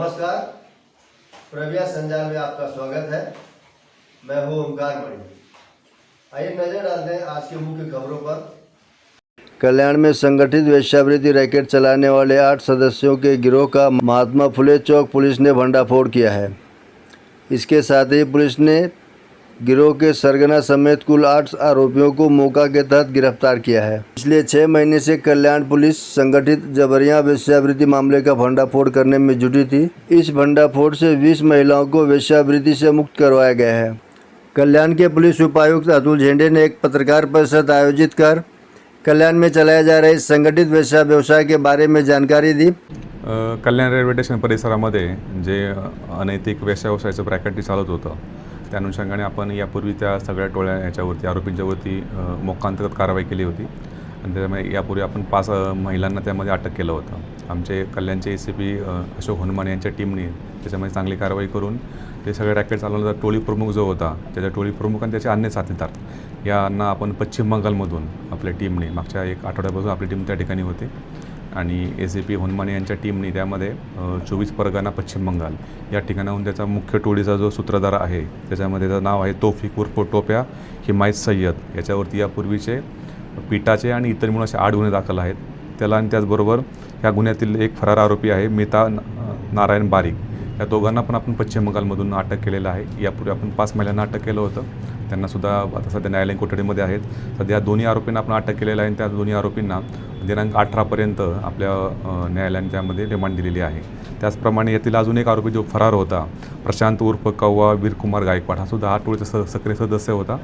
नमस्कार, प्रव्या संजाल में आपका स्वागत है। मैं हूं ओमकार मणि। आइए नजर डालते हैं आज की मुख्य खबरों पर। कल्याण में संगठित वेश्यावृत्ति रैकेट चलाने वाले 8 सदस्यों के गिरोह का महात्मा फुले चौक पुलिस ने भंडाफोड़ किया है। इसके साथ ही पुलिस ने गिरोह के सरगना समेत कुल 8 आरोपियों को मौका के तहत गिरफ्तार किया है। पिछले 6 महीने से कल्याण पुलिस संगठित जबरिया वेश्यावृत्ति मामले का भंडाफोड़ करने में जुटी थी। इस भंडाफोड़ से 20 महिलाओं को वेश्यावृत्ति से मुक्त करवाया गया है। कल्याण के पुलिस उपायुक्त अतुल झेंडे ने एक पत्रकार परिषद आयोजित कर कल्याण में चलाए जा रहे संगठित वेश्या व्यवसाय के बारे में जानकारी दी। कल्याण रेल्वे स्टेशन परिसरामध्ये जे अनैतिक वेश्या व्यवसायाचं ब्रॅकेट चालत होतं त्या अनुषंगाने आपण यापूर्वी त्या सगळ्या टोळ्या याच्यावरती आरोपींच्यावरती मोक्कांतर्गत कारवाई केली होती आणि त्यामुळे यापूर्वी आपण 5 महिलांना त्यामध्ये अटक केलं होतं। आमचे कल्याणचे ACP अशोक हनुमान यांच्या टीमने त्याच्यामध्ये चांगली कारवाई करून ते सगळे रॅकेट चालवण्याचा टोळी प्रमुख जो होता त्याच्या टोळी प्रमुख आणि त्याचे अन्य साथीदार यांना आपण पश्चिम बंगालमधून आपल्या टीमने मागच्या 1 आठवड्यापासून आपली टीम त्या ठिकाणी होती आणि ACP हनुमाने यांच्या टीमने त्यामध्ये 24 परगणा पश्चिम बंगाल या ठिकाणाहून त्याचा मुख्य टोळीचा जो सूत्रधार आहे त्याच्यामध्ये त्याचं नाव आहे तौफिक उर्फ टोप्या हिमायत सय्यद याच्यावरती यापूर्वीचे पिटाचे आणि इतर म्हणून असे 8 गुन्हे दाखल आहेत त्याला आणि त्याचबरोबर ह्या गुन्ह्यातील एक फरार आरोपी आहे मेहता नारायण बारीक या दोघांना पण आपण पश्चिम बंगालमधून अटक केलेलं आहे। यापूर्वी आपण 5 महिलांना अटक केलं होतं त्यांनासुद्धा आता सध्या न्यायालयीन कोठडीमध्ये आहेत। सध्या दोन्ही आरोपींना आपण अटक केलेलं आहे आणि त्या दोन्ही आरोपींना दिनांक 18 पर्यंत आपल्या न्यायालयाने त्यामध्ये रिमांड दिलेली आहे। त्याचप्रमाणे यातील अजून एक आरोपी जो फरार होता प्रशांत उर्फ कव्वा वीरकुमार गायकवाड हा सुद्धा टोळीचा सक्रिय सदस्य होता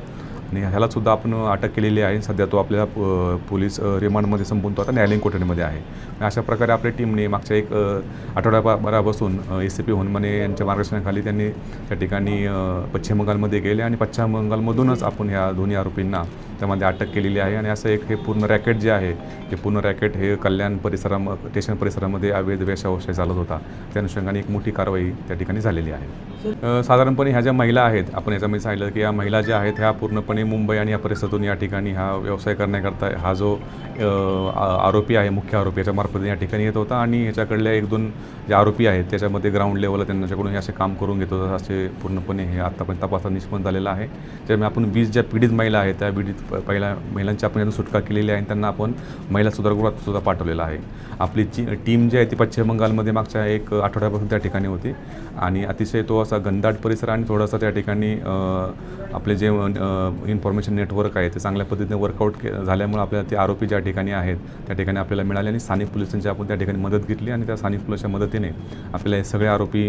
आणि ह्यालासुद्धा आपण अटक केलेली आहे। सध्या तो आपल्या पोलीस रिमांडमध्ये संपून तो आता न्यायालयीन कोठडीमध्ये आहे। अशा प्रकारे आपल्या टीमने मागच्या 1 आठवड्याभरापासून ACP हनुमाने यांच्या मार्गदर्शनाखाली त्यांनी त्या ठिकाणी पश्चिम बंगालमध्ये गेले आणि पश्चिम बंगालमधूनच आपण ह्या दोन्ही आरोपींना त्यामध्ये अटक केलेली आहे आणि असं एक हे पूर्ण रॅकेट जे आहे ते पूर्ण रॅकेट हे कल्याण स्टेशन परिसरामध्ये अवैध वेश्याव्यवसाय चालत होता त्या अनुषंगाने एक मोठी कारवाई त्या ठिकाणी झालेली आहे। साधारणपणे ह्या ज्या महिला आहेत आपण याच्यामध्ये सांगितलं की या महिला ज्या आहेत ह्या पूर्णपणे मुंबई आणि या परिसरातून या ठिकाणी हा व्यवसाय करण्याकरता हा जो आरोपी आहे मुख्य आरोपी याच्यामार्फत या ठिकाणी येत होता आणि ह्याच्याकडल्या 1-2 जे आरोपी आहेत त्याच्यामध्ये ग्राउंड लेवलला त्यांच्याकडून हे असे काम करून घेत होतं असे पूर्णपणे हे आत्तापर्यंत तपासात निष्पन्न झालेलं आहे। त्यामुळे आपण 20 ज्या पीडित महिला आहेत त्या पीडित पहिल्या महिलांची आपण यातून सुटका केलेली आहे आणि त्यांना आपण महिला सुधारगृहात सुद्धा पाठवलेलं आहे। आपली टीम जी आहे ती पश्चिम बंगालमध्ये मागच्या 1 आठवड्यापासून त्या ठिकाणी होती आणि अतिशय तो असा घनदाट परिसर आणि थोडासा त्या ठिकाणी आपले जे इन्फॉर्मेशन नेटवर्क आहे ते चांगल्या पद्धतीने वर्कआउट झाल्यामुळे आपल्याला ते आरोपी ज्या ठिकाणी आहेत त्या ठिकाणी आपल्याला मिळाले आणि स्थानिक पोलिसांची आपण त्या ठिकाणी मदत घेतली आणि त्या स्थानिक पोलिसांच्या मदतीने आपल्याला हे सगळे आरोपी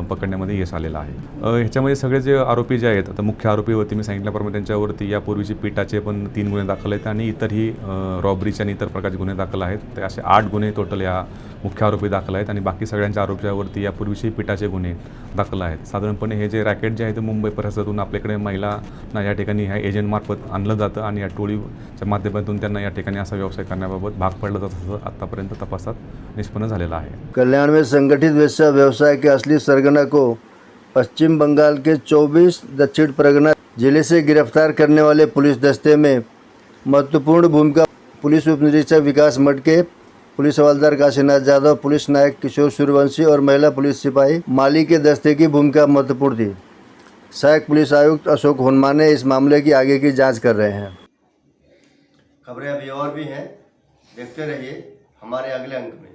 पकडण्यामध्ये यश आलेलं आहे। ह्याच्यामध्ये सगळे जे आरोपी जे आहेत आता मुख्य आरोपीवरती मी सांगितल्याप्रमाणे त्यांच्यावरती यापूर्वीची पिटाचे पण 3 गुन्हे दाखल आहेत आणि इतरही रॉबरीचे आणि इतर प्रकारचे गुन्हे दाखल आहेत। ते असे 8 गुन्हे टोटल या मुख्य आरोपी दाखल आहेत आणि बाकी सगळ्यांच्या आरोपीवरती यापूर्वीचे पिटाचे गुन्हे दाखल आहेत। साधारणपणे हे जे रॅकेट जे आहे ते मुंबई परिसरातून आपल्याकडे महिलांना या ठिकाणी ह्या एजंटमार्फत आणलं जातं आणि या टोळीच्या माध्यमातून त्यांना या ठिकाणी असा व्यवसाय करण्याबाबत भाग पडलं जातं असं आतापर्यंत तपासात निष्पन्न झालेलं आहे। कल्याण में संगठित वेश्या व्यवसाय के असली सरगना को पश्चिम बंगाल के 24 दक्षिण परगना जिले से गिरफ्तार करने वाले पुलिस दस्ते में महत्वपूर्ण भूमिका पुलिस उपनिरीक्षक विकास मटके, पुलिस हवलदार काशीनाथ यादव, पुलिस नायक किशोर सूर्यवंशी और महिला पुलिस सिपाही माली के दस्ते की भूमिका महत्वपूर्ण थी। सहायक पुलिस आयुक्त अशोक हनुमाने इस मामले की आगे की जांच कर रहे हैं। खबरें अभी और भी हैं, देखते रहिए हमारे अगले अंक में।